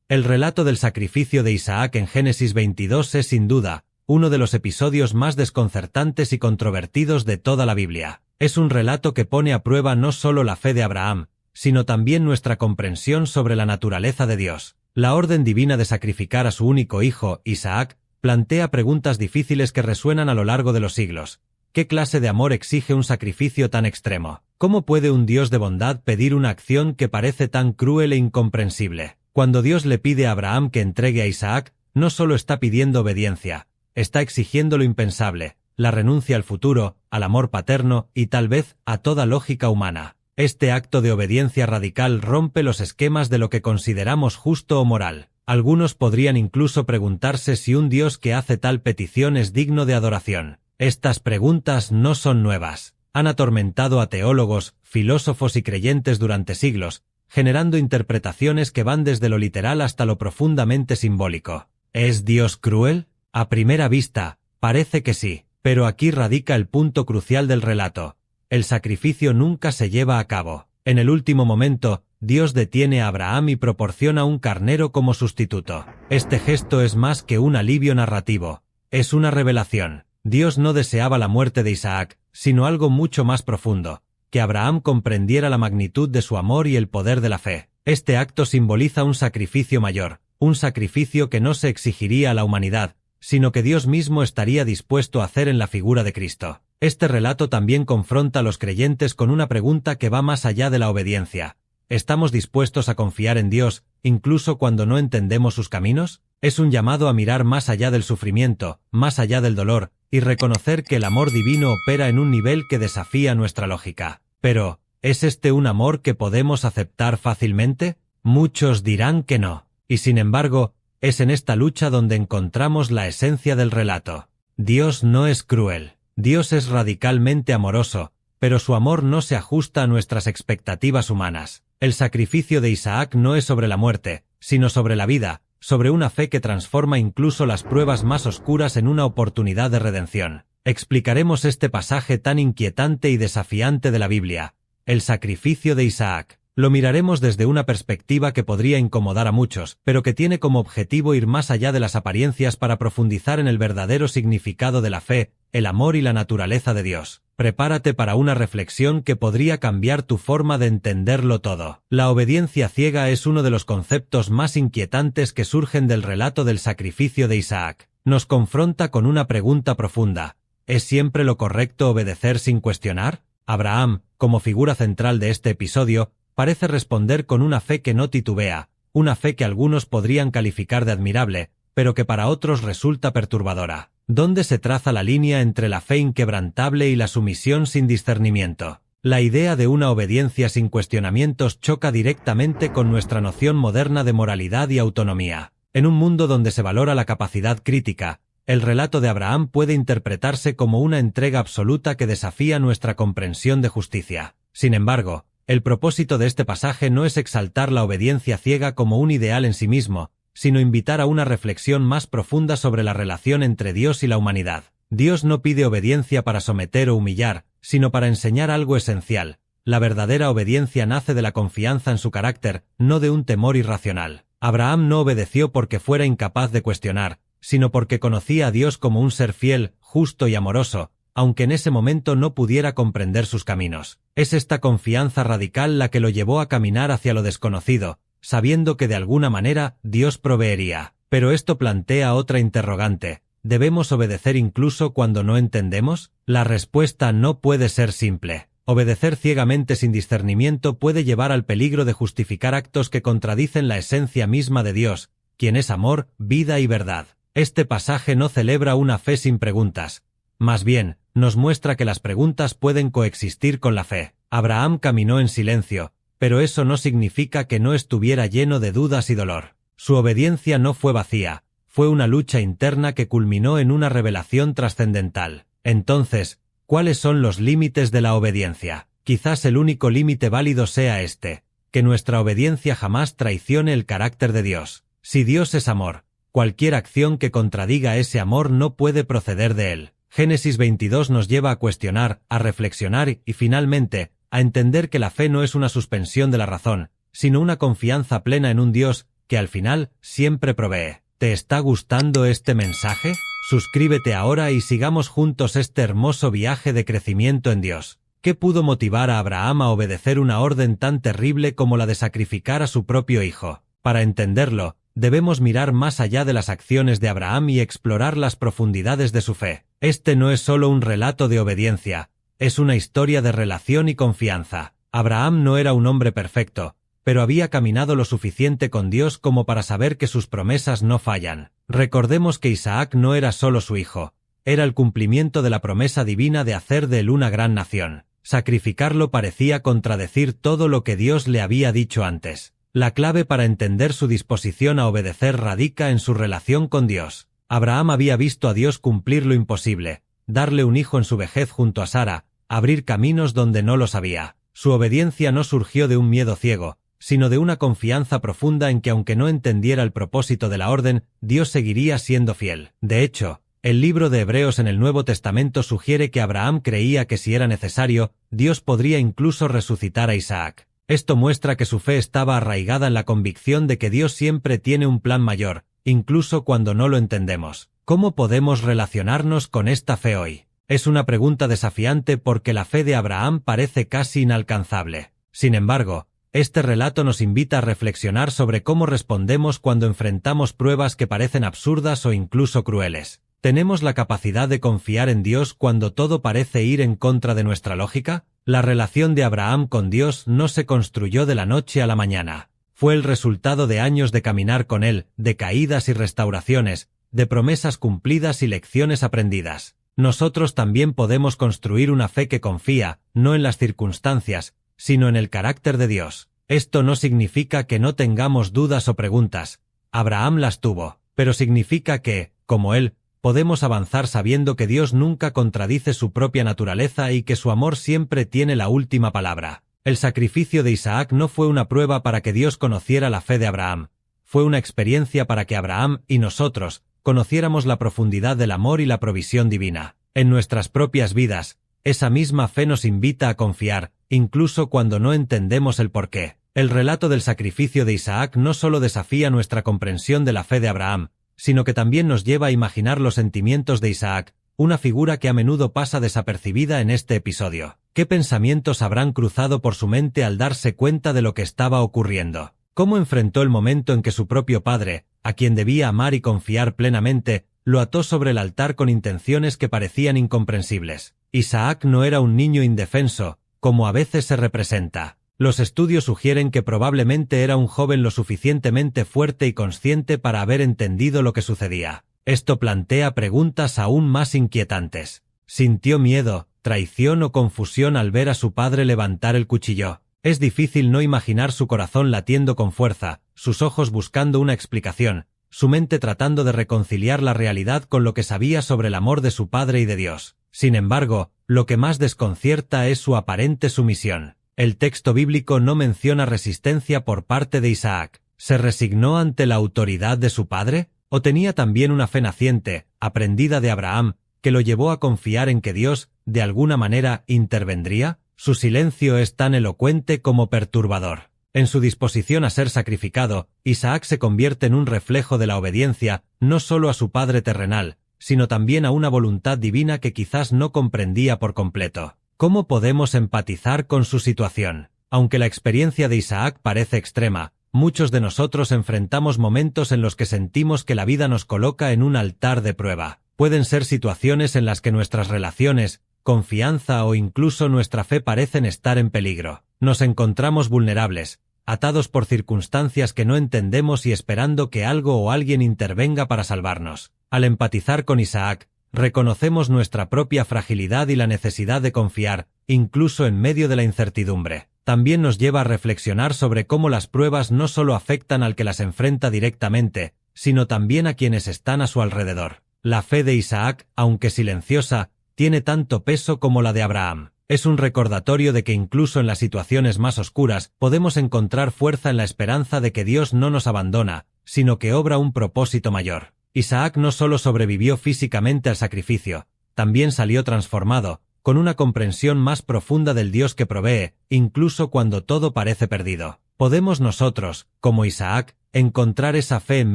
El relato del sacrificio de Isaac en Génesis 22 es sin duda uno de los episodios más desconcertantes y controvertidos de toda la Biblia. Es un relato que pone a prueba no solo la fe de Abraham, sino también nuestra comprensión sobre la naturaleza de Dios. La orden divina de sacrificar a su único hijo, Isaac, plantea preguntas difíciles que resuenan a lo largo de los siglos. ¿Qué clase de amor exige un sacrificio tan extremo? ¿Cómo puede un Dios de bondad pedir una acción que parece tan cruel e incomprensible? Cuando Dios le pide a Abraham que entregue a Isaac, no solo está pidiendo obediencia, está exigiendo lo impensable, la renuncia al futuro, al amor paterno y tal vez a toda lógica humana. Este acto de obediencia radical rompe los esquemas de lo que consideramos justo o moral. Algunos podrían incluso preguntarse si un Dios que hace tal petición es digno de adoración. Estas preguntas no son nuevas. Han atormentado a teólogos, filósofos y creyentes durante siglos, generando interpretaciones que van desde lo literal hasta lo profundamente simbólico. ¿Es Dios cruel? A primera vista, parece que sí, pero aquí radica el punto crucial del relato. El sacrificio nunca se lleva a cabo. En el último momento, Dios detiene a Abraham y proporciona un carnero como sustituto. Este gesto es más que un alivio narrativo, es una revelación. Dios no deseaba la muerte de Isaac, sino algo mucho más profundo, que Abraham comprendiera la magnitud de su amor y el poder de la fe. Este acto simboliza un sacrificio mayor, un sacrificio que no se exigiría a la humanidad, sino que Dios mismo estaría dispuesto a hacer en la figura de Cristo. Este relato también confronta a los creyentes con una pregunta que va más allá de la obediencia. ¿Estamos dispuestos a confiar en Dios, incluso cuando no entendemos sus caminos? Es un llamado a mirar más allá del sufrimiento, más allá del dolor, y reconocer que el amor divino opera en un nivel que desafía nuestra lógica. Pero, ¿es este un amor que podemos aceptar fácilmente? Muchos dirán que no. Y sin embargo, es en esta lucha donde encontramos la esencia del relato. Dios no es cruel. Dios es radicalmente amoroso, pero su amor no se ajusta a nuestras expectativas humanas. El sacrificio de Isaac no es sobre la muerte, sino sobre la vida, sobre una fe que transforma incluso las pruebas más oscuras en una oportunidad de redención. Explicaremos este pasaje tan inquietante y desafiante de la Biblia, el sacrificio de Isaac. Lo miraremos desde una perspectiva que podría incomodar a muchos, pero que tiene como objetivo ir más allá de las apariencias para profundizar en el verdadero significado de la fe, el amor y la naturaleza de Dios. Prepárate para una reflexión que podría cambiar tu forma de entenderlo todo. La obediencia ciega es uno de los conceptos más inquietantes que surgen del relato del sacrificio de Isaac. Nos confronta con una pregunta profunda. ¿Es siempre lo correcto obedecer sin cuestionar? Abraham, como figura central de este episodio, parece responder con una fe que no titubea, una fe que algunos podrían calificar de admirable, pero que para otros resulta perturbadora. ¿Dónde se traza la línea entre la fe inquebrantable y la sumisión sin discernimiento? La idea de una obediencia sin cuestionamientos choca directamente con nuestra noción moderna de moralidad y autonomía. En un mundo donde se valora la capacidad crítica, el relato de Abraham puede interpretarse como una entrega absoluta que desafía nuestra comprensión de justicia. Sin embargo, el propósito de este pasaje no es exaltar la obediencia ciega como un ideal en sí mismo, sino invitar a una reflexión más profunda sobre la relación entre Dios y la humanidad. Dios no pide obediencia para someter o humillar, sino para enseñar algo esencial. La verdadera obediencia nace de la confianza en su carácter, no de un temor irracional. Abraham no obedeció porque fuera incapaz de cuestionar, sino porque conocía a Dios como un ser fiel, justo y amoroso, aunque en ese momento no pudiera comprender sus caminos. Es esta confianza radical la que lo llevó a caminar hacia lo desconocido, sabiendo que de alguna manera Dios proveería. Pero esto plantea otra interrogante. ¿Debemos obedecer incluso cuando no entendemos? La respuesta no puede ser simple. Obedecer ciegamente sin discernimiento puede llevar al peligro de justificar actos que contradicen la esencia misma de Dios, quien es amor, vida y verdad. Este pasaje no celebra una fe sin preguntas. Más bien, nos muestra que las preguntas pueden coexistir con la fe. Abraham caminó en silencio, pero eso no significa que no estuviera lleno de dudas y dolor. Su obediencia no fue vacía, fue una lucha interna que culminó en una revelación trascendental. Entonces, ¿cuáles son los límites de la obediencia? Quizás el único límite válido sea este, que nuestra obediencia jamás traicione el carácter de Dios. Si Dios es amor, cualquier acción que contradiga ese amor no puede proceder de él. Génesis 22 nos lleva a cuestionar, a reflexionar y, finalmente, a entender que la fe no es una suspensión de la razón, sino una confianza plena en un Dios que al final siempre provee. ¿Te está gustando este mensaje? Suscríbete ahora y sigamos juntos este hermoso viaje de crecimiento en Dios. ¿Qué pudo motivar a Abraham a obedecer una orden tan terrible como la de sacrificar a su propio hijo? Para entenderlo, debemos mirar más allá de las acciones de Abraham y explorar las profundidades de su fe. Este no es solo un relato de obediencia, es una historia de relación y confianza. Abraham no era un hombre perfecto, pero había caminado lo suficiente con Dios como para saber que sus promesas no fallan. Recordemos que Isaac no era solo su hijo, era el cumplimiento de la promesa divina de hacer de él una gran nación. Sacrificarlo parecía contradecir todo lo que Dios le había dicho antes. La clave para entender su disposición a obedecer radica en su relación con Dios. Abraham había visto a Dios cumplir lo imposible, darle un hijo en su vejez junto a Sara, abrir caminos donde no los había. Su obediencia no surgió de un miedo ciego, sino de una confianza profunda en que aunque no entendiera el propósito de la orden, Dios seguiría siendo fiel. De hecho, el libro de Hebreos en el Nuevo Testamento sugiere que Abraham creía que si era necesario, Dios podría incluso resucitar a Isaac. Esto muestra que su fe estaba arraigada en la convicción de que Dios siempre tiene un plan mayor, incluso cuando no lo entendemos. ¿Cómo podemos relacionarnos con esta fe hoy? Es una pregunta desafiante porque la fe de Abraham parece casi inalcanzable. Sin embargo, este relato nos invita a reflexionar sobre cómo respondemos cuando enfrentamos pruebas que parecen absurdas o incluso crueles. ¿Tenemos la capacidad de confiar en Dios cuando todo parece ir en contra de nuestra lógica? La relación de Abraham con Dios no se construyó de la noche a la mañana. Fue el resultado de años de caminar con Él, de caídas y restauraciones, de promesas cumplidas y lecciones aprendidas. Nosotros también podemos construir una fe que confía, no en las circunstancias, sino en el carácter de Dios. Esto no significa que no tengamos dudas o preguntas. Abraham las tuvo, pero significa que, como él, podemos avanzar sabiendo que Dios nunca contradice su propia naturaleza y que su amor siempre tiene la última palabra. El sacrificio de Isaac no fue una prueba para que Dios conociera la fe de Abraham, fue una experiencia para que Abraham y nosotros conociéramos la profundidad del amor y la provisión divina. En nuestras propias vidas, esa misma fe nos invita a confiar, incluso cuando no entendemos el porqué. El relato del sacrificio de Isaac no solo desafía nuestra comprensión de la fe de Abraham, sino que también nos lleva a imaginar los sentimientos de Isaac, una figura que a menudo pasa desapercibida en este episodio. ¿Qué pensamientos habrán cruzado por su mente al darse cuenta de lo que estaba ocurriendo? ¿Cómo enfrentó el momento en que su propio padre, a quien debía amar y confiar plenamente, lo ató sobre el altar con intenciones que parecían incomprensibles? Isaac no era un niño indefenso, como a veces se representa. Los estudios sugieren que probablemente era un joven lo suficientemente fuerte y consciente para haber entendido lo que sucedía. Esto plantea preguntas aún más inquietantes. ¿Sintió miedo, traición o confusión al ver a su padre levantar el cuchillo? Es difícil no imaginar su corazón latiendo con fuerza, sus ojos buscando una explicación, su mente tratando de reconciliar la realidad con lo que sabía sobre el amor de su padre y de Dios. Sin embargo, lo que más desconcierta es su aparente sumisión. El texto bíblico no menciona resistencia por parte de Isaac. ¿Se resignó ante la autoridad de su padre? ¿O tenía también una fe naciente, aprendida de Abraham, que lo llevó a confiar en que Dios, de alguna manera, intervendría? Su silencio es tan elocuente como perturbador. En su disposición a ser sacrificado, Isaac se convierte en un reflejo de la obediencia, no solo a su padre terrenal, sino también a una voluntad divina que quizás no comprendía por completo. ¿Cómo podemos empatizar con su situación? Aunque la experiencia de Isaac parece extrema, muchos de nosotros enfrentamos momentos en los que sentimos que la vida nos coloca en un altar de prueba. Pueden ser situaciones en las que nuestras relaciones, confianza o incluso nuestra fe parecen estar en peligro. Nos encontramos vulnerables, atados por circunstancias que no entendemos y esperando que algo o alguien intervenga para salvarnos. Al empatizar con Isaac, reconocemos nuestra propia fragilidad y la necesidad de confiar, incluso en medio de la incertidumbre. También nos lleva a reflexionar sobre cómo las pruebas no solo afectan al que las enfrenta directamente, sino también a quienes están a su alrededor. La fe de Isaac, aunque silenciosa, tiene tanto peso como la de Abraham. Es un recordatorio de que incluso en las situaciones más oscuras podemos encontrar fuerza en la esperanza de que Dios no nos abandona, sino que obra un propósito mayor. Isaac no solo sobrevivió físicamente al sacrificio, también salió transformado, con una comprensión más profunda del Dios que provee, incluso cuando todo parece perdido. ¿Podemos nosotros, como Isaac, ¿encontrar esa fe en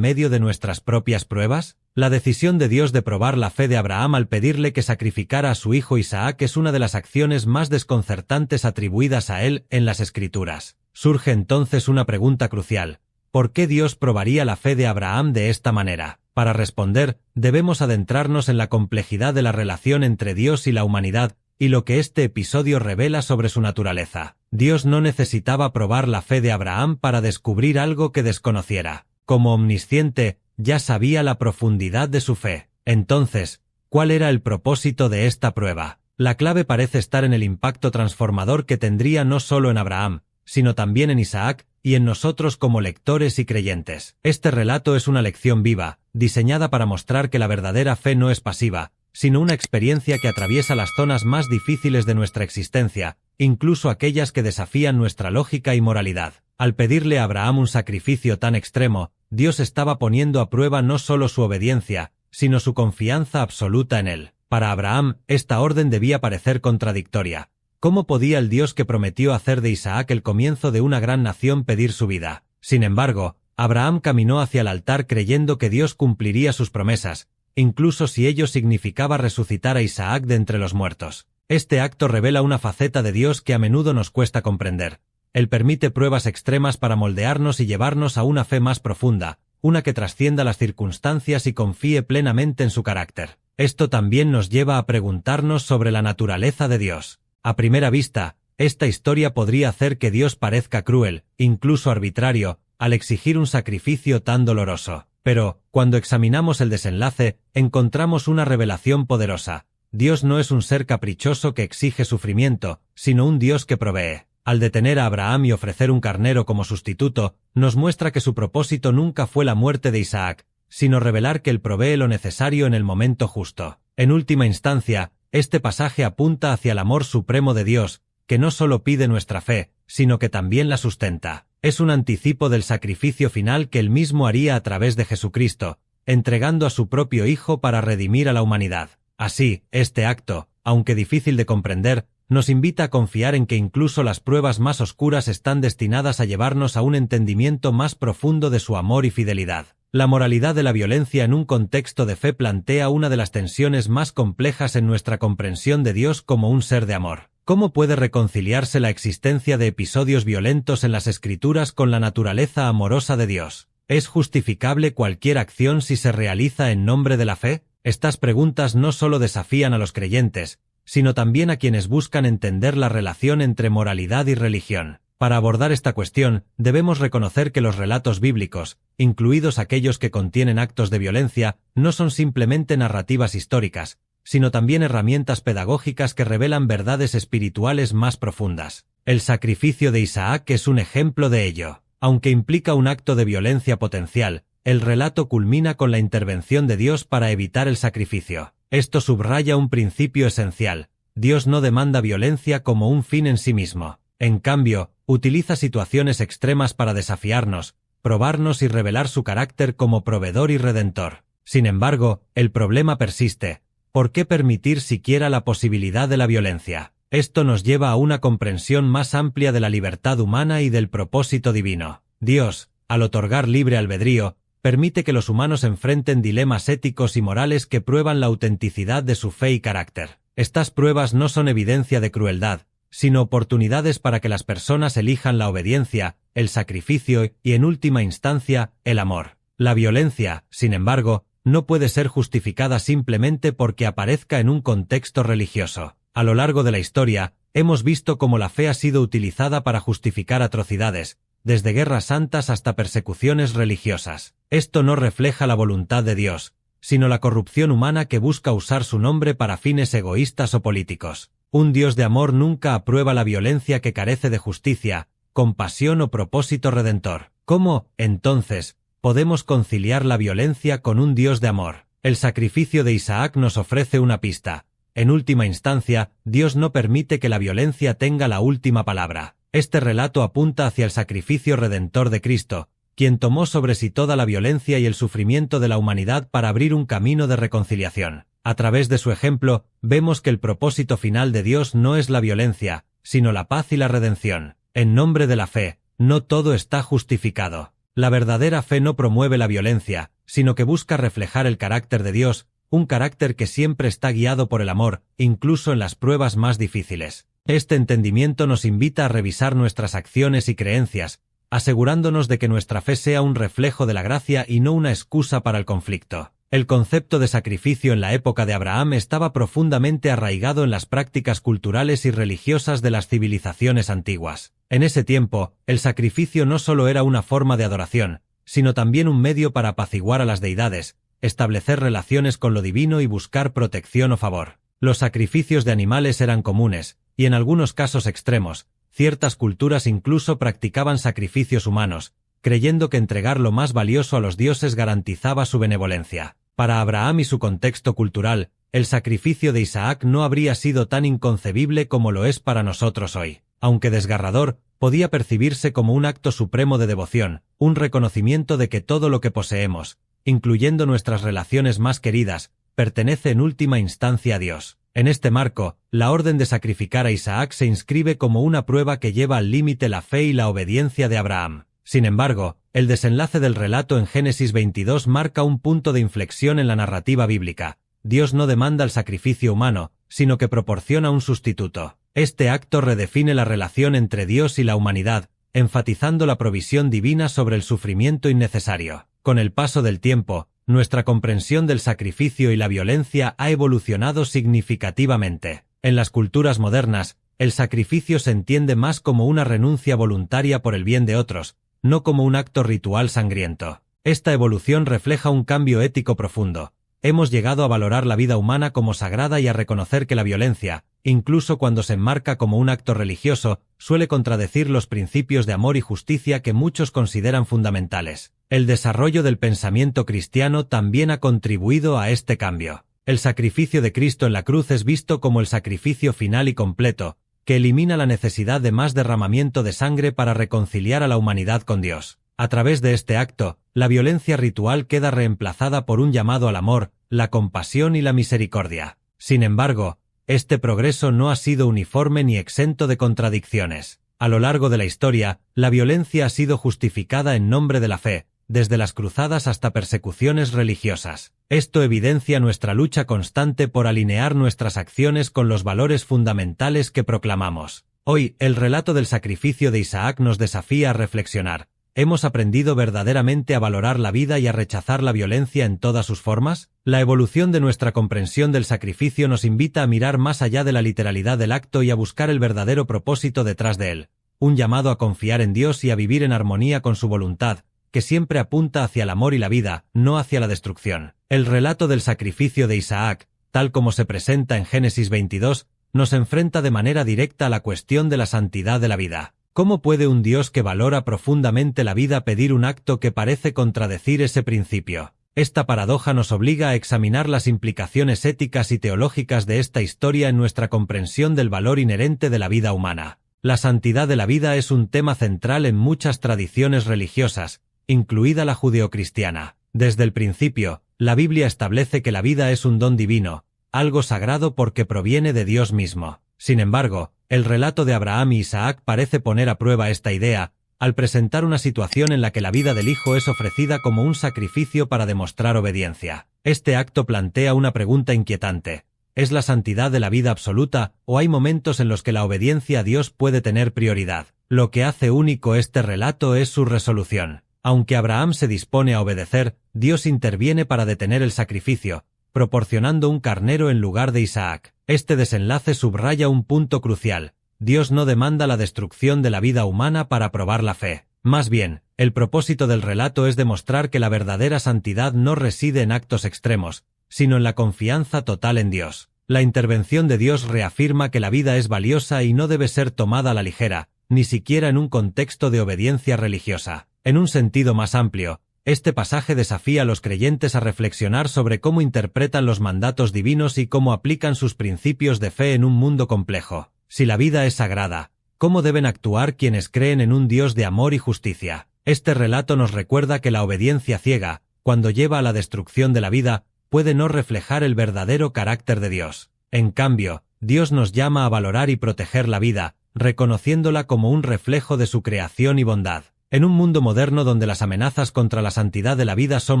medio de nuestras propias pruebas? La decisión de Dios de probar la fe de Abraham al pedirle que sacrificara a su hijo Isaac es una de las acciones más desconcertantes atribuidas a él en las Escrituras. Surge entonces una pregunta crucial: ¿por qué Dios probaría la fe de Abraham de esta manera? Para responder, debemos adentrarnos en la complejidad de la relación entre Dios y la humanidad, y lo que este episodio revela sobre su naturaleza. Dios no necesitaba probar la fe de Abraham para descubrir algo que desconociera. Como omnisciente, ya sabía la profundidad de su fe. Entonces, ¿cuál era el propósito de esta prueba? La clave parece estar en el impacto transformador que tendría no solo en Abraham, sino también en Isaac, y en nosotros como lectores y creyentes. Este relato es una lección viva, diseñada para mostrar que la verdadera fe no es pasiva, sino una experiencia que atraviesa las zonas más difíciles de nuestra existencia, incluso aquellas que desafían nuestra lógica y moralidad. Al pedirle a Abraham un sacrificio tan extremo, Dios estaba poniendo a prueba no solo su obediencia, sino su confianza absoluta en él. Para Abraham, esta orden debía parecer contradictoria. ¿Cómo podía el Dios que prometió hacer de Isaac el comienzo de una gran nación pedir su vida? Sin embargo, Abraham caminó hacia el altar creyendo que Dios cumpliría sus promesas, incluso si ello significaba resucitar a Isaac de entre los muertos. Este acto revela una faceta de Dios que a menudo nos cuesta comprender. Él permite pruebas extremas para moldearnos y llevarnos a una fe más profunda, una que trascienda las circunstancias y confíe plenamente en su carácter. Esto también nos lleva a preguntarnos sobre la naturaleza de Dios. A primera vista, esta historia podría hacer que Dios parezca cruel, incluso arbitrario, al exigir un sacrificio tan doloroso. Pero, cuando examinamos el desenlace, encontramos una revelación poderosa. Dios no es un ser caprichoso que exige sufrimiento, sino un Dios que provee. Al detener a Abraham y ofrecer un carnero como sustituto, nos muestra que su propósito nunca fue la muerte de Isaac, sino revelar que él provee lo necesario en el momento justo. En última instancia, este pasaje apunta hacia el amor supremo de Dios, que no solo pide nuestra fe, sino que también la sustenta. Es un anticipo del sacrificio final que él mismo haría a través de Jesucristo, entregando a su propio Hijo para redimir a la humanidad. Así, este acto, aunque difícil de comprender, nos invita a confiar en que incluso las pruebas más oscuras están destinadas a llevarnos a un entendimiento más profundo de su amor y fidelidad. La moralidad de la violencia en un contexto de fe plantea una de las tensiones más complejas en nuestra comprensión de Dios como un ser de amor. ¿Cómo puede reconciliarse la existencia de episodios violentos en las Escrituras con la naturaleza amorosa de Dios? ¿Es justificable cualquier acción si se realiza en nombre de la fe? Estas preguntas no solo desafían a los creyentes, sino también a quienes buscan entender la relación entre moralidad y religión. Para abordar esta cuestión, debemos reconocer que los relatos bíblicos, incluidos aquellos que contienen actos de violencia, no son simplemente narrativas históricas, sino también herramientas pedagógicas que revelan verdades espirituales más profundas. El sacrificio de Isaac es un ejemplo de ello. Aunque implica un acto de violencia potencial, el relato culmina con la intervención de Dios para evitar el sacrificio. Esto subraya un principio esencial: Dios no demanda violencia como un fin en sí mismo. En cambio, utiliza situaciones extremas para desafiarnos, probarnos y revelar su carácter como proveedor y redentor. Sin embargo, el problema persiste. ¿Por qué permitir siquiera la posibilidad de la violencia? Esto nos lleva a una comprensión más amplia de la libertad humana y del propósito divino. Dios, al otorgar libre albedrío, permite que los humanos enfrenten dilemas éticos y morales que prueban la autenticidad de su fe y carácter. Estas pruebas no son evidencia de crueldad, sino oportunidades para que las personas elijan la obediencia, el sacrificio y, en última instancia, el amor. La violencia, sin embargo, no puede ser justificada simplemente porque aparezca en un contexto religioso. A lo largo de la historia, hemos visto cómo la fe ha sido utilizada para justificar atrocidades, desde guerras santas hasta persecuciones religiosas. Esto no refleja la voluntad de Dios, sino la corrupción humana que busca usar su nombre para fines egoístas o políticos. Un Dios de amor nunca aprueba la violencia que carece de justicia, compasión o propósito redentor. ¿Cómo, entonces, podemos conciliar la violencia con un Dios de amor? El sacrificio de Isaac nos ofrece una pista. En última instancia, Dios no permite que la violencia tenga la última palabra. Este relato apunta hacia el sacrificio redentor de Cristo, quien tomó sobre sí toda la violencia y el sufrimiento de la humanidad para abrir un camino de reconciliación. A través de su ejemplo, vemos que el propósito final de Dios no es la violencia, sino la paz y la redención. En nombre de la fe, no todo está justificado. La verdadera fe no promueve la violencia, sino que busca reflejar el carácter de Dios, un carácter que siempre está guiado por el amor, incluso en las pruebas más difíciles. Este entendimiento nos invita a revisar nuestras acciones y creencias, asegurándonos de que nuestra fe sea un reflejo de la gracia y no una excusa para el conflicto. El concepto de sacrificio en la época de Abraham estaba profundamente arraigado en las prácticas culturales y religiosas de las civilizaciones antiguas. En ese tiempo, el sacrificio no solo era una forma de adoración, sino también un medio para apaciguar a las deidades, establecer relaciones con lo divino y buscar protección o favor. Los sacrificios de animales eran comunes, y en algunos casos extremos, ciertas culturas incluso practicaban sacrificios humanos, creyendo que entregar lo más valioso a los dioses garantizaba su benevolencia. Para Abraham y su contexto cultural, el sacrificio de Isaac no habría sido tan inconcebible como lo es para nosotros hoy. Aunque desgarrador, podía percibirse como un acto supremo de devoción, un reconocimiento de que todo lo que poseemos, incluyendo nuestras relaciones más queridas, pertenece en última instancia a Dios. En este marco, la orden de sacrificar a Isaac se inscribe como una prueba que lleva al límite la fe y la obediencia de Abraham. Sin embargo, el desenlace del relato en Génesis 22 marca un punto de inflexión en la narrativa bíblica. Dios no demanda el sacrificio humano, sino que proporciona un sustituto. Este acto redefine la relación entre Dios y la humanidad, enfatizando la provisión divina sobre el sufrimiento innecesario. Con el paso del tiempo, nuestra comprensión del sacrificio y la violencia ha evolucionado significativamente. En las culturas modernas, el sacrificio se entiende más como una renuncia voluntaria por el bien de otros, no como un acto ritual sangriento. Esta evolución refleja un cambio ético profundo. Hemos llegado a valorar la vida humana como sagrada y a reconocer que la violencia, incluso cuando se enmarca como un acto religioso, suele contradecir los principios de amor y justicia que muchos consideran fundamentales. El desarrollo del pensamiento cristiano también ha contribuido a este cambio. El sacrificio de Cristo en la cruz es visto como el sacrificio final y completo, que elimina la necesidad de más derramamiento de sangre para reconciliar a la humanidad con Dios. A través de este acto, la violencia ritual queda reemplazada por un llamado al amor, la compasión y la misericordia. Sin embargo, este progreso no ha sido uniforme ni exento de contradicciones. A lo largo de la historia, la violencia ha sido justificada en nombre de la fe, desde las cruzadas hasta persecuciones religiosas. Esto evidencia nuestra lucha constante por alinear nuestras acciones con los valores fundamentales que proclamamos. Hoy, el relato del sacrificio de Isaac nos desafía a reflexionar. ¿Hemos aprendido verdaderamente a valorar la vida y a rechazar la violencia en todas sus formas? La evolución de nuestra comprensión del sacrificio nos invita a mirar más allá de la literalidad del acto y a buscar el verdadero propósito detrás de él. Un llamado a confiar en Dios y a vivir en armonía con su voluntad, que siempre apunta hacia el amor y la vida, no hacia la destrucción. El relato del sacrificio de Isaac, tal como se presenta en Génesis 22, nos enfrenta de manera directa a la cuestión de la santidad de la vida. ¿Cómo puede un Dios que valora profundamente la vida pedir un acto que parece contradecir ese principio? Esta paradoja nos obliga a examinar las implicaciones éticas y teológicas de esta historia en nuestra comprensión del valor inherente de la vida humana. La santidad de la vida es un tema central en muchas tradiciones religiosas, incluida la judeocristiana. Desde el principio, la Biblia establece que la vida es un don divino, algo sagrado porque proviene de Dios mismo. Sin embargo, el relato de Abraham y Isaac parece poner a prueba esta idea, al presentar una situación en la que la vida del hijo es ofrecida como un sacrificio para demostrar obediencia. Este acto plantea una pregunta inquietante. ¿Es la santidad de la vida absoluta, o hay momentos en los que la obediencia a Dios puede tener prioridad? Lo que hace único este relato es su resolución. Aunque Abraham se dispone a obedecer, Dios interviene para detener el sacrificio, proporcionando un carnero en lugar de Isaac. Este desenlace subraya un punto crucial. Dios no demanda la destrucción de la vida humana para probar la fe. Más bien, el propósito del relato es demostrar que la verdadera santidad no reside en actos extremos, sino en la confianza total en Dios. La intervención de Dios reafirma que la vida es valiosa y no debe ser tomada a la ligera, ni siquiera en un contexto de obediencia religiosa. En un sentido más amplio, este pasaje desafía a los creyentes a reflexionar sobre cómo interpretan los mandatos divinos y cómo aplican sus principios de fe en un mundo complejo. Si la vida es sagrada, ¿cómo deben actuar quienes creen en un Dios de amor y justicia? Este relato nos recuerda que la obediencia ciega, cuando lleva a la destrucción de la vida, puede no reflejar el verdadero carácter de Dios. En cambio, Dios nos llama a valorar y proteger la vida, reconociéndola como un reflejo de su creación y bondad. En un mundo moderno donde las amenazas contra la santidad de la vida son